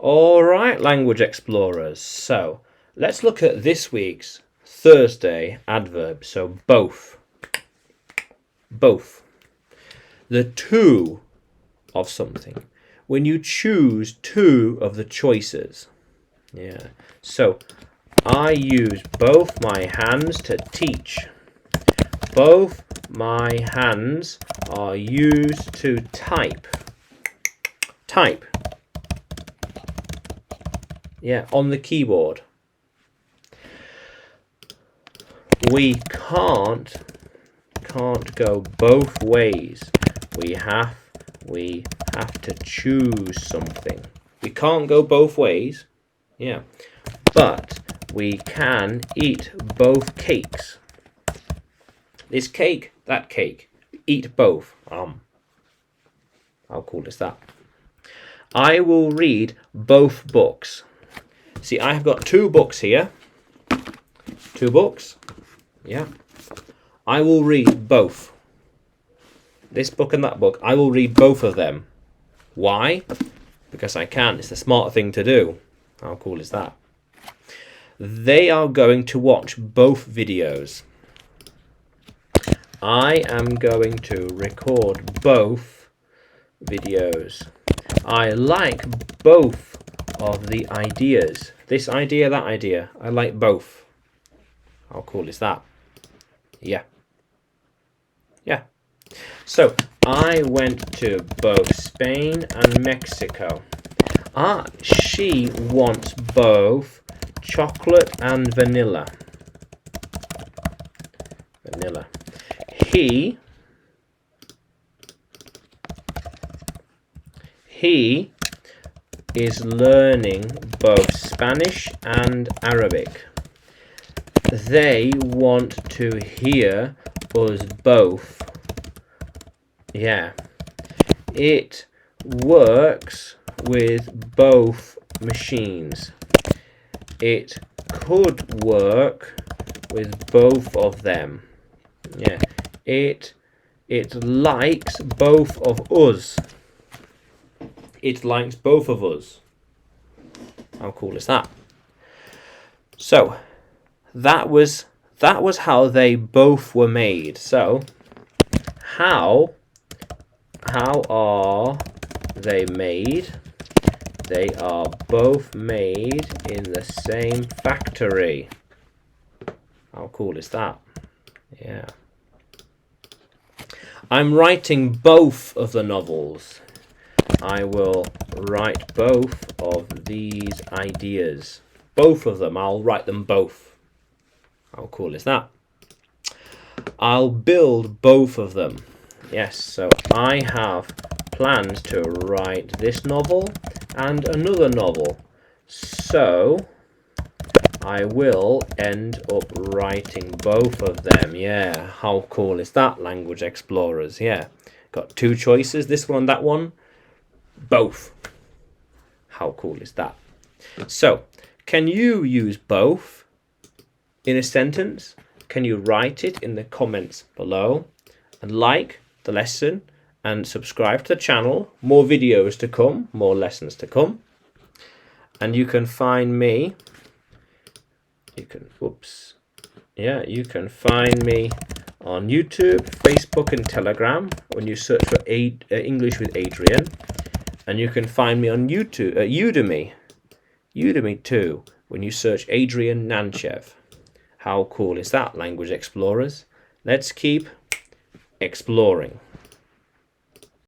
All right, language explorers. So let's look at this week's Thursday adverb. So both. Both. The two of something. When you choose two of the choices. Yeah. So I use both my hands to teach. Both my hands are used to type. Type. Yeah, on the keyboard. We can't go both ways. We have to choose something. We can't go both ways. Yeah. But we can eat both cakes. This cake, that cake. Eat both. How cool is that? I will read both books. See, I have got two books here. Two books. Yeah. I will read both. This book and that book. I will read both of them. Why? Because I can. It's the smart thing to do. How cool is that? They are going to watch both videos. I am going to record both videos. I like both of the ideas. This idea, that idea. I like both. How cool is that? Yeah. Yeah. So, I went to both Spain and Mexico. She wants both chocolate and vanilla. Vanilla. He is learning both Spanish and Arabic. They want to hear us both. Yeah. It works with both machines. It could work with both of them. Yeah. It likes both of us. It likes both of us. How cool is that? So that was how they both were made. So how are they made? They are both made in the same factory. How cool is that? Yeah. I'm writing both of the novels. I will write both of these ideas. Both of them. I'll write them both. How cool is that? I'll build both of them. Yes, so I have plans to write this novel and another novel. So I will end up writing both of them. Yeah, how cool is that, language explorers? Yeah, got two choices, this one and that one. Both. How cool is that? So, can you use both in a sentence? Can you write it in the comments below? And like the lesson and subscribe to the channel. More videos to come, more lessons to come. And you can find me. You can find me on YouTube, Facebook and Telegram when you search for English with Adrian. And you can find me on YouTube, Udemy too, when you search Adrian Nanchev. How cool is that, language explorers? Let's keep exploring.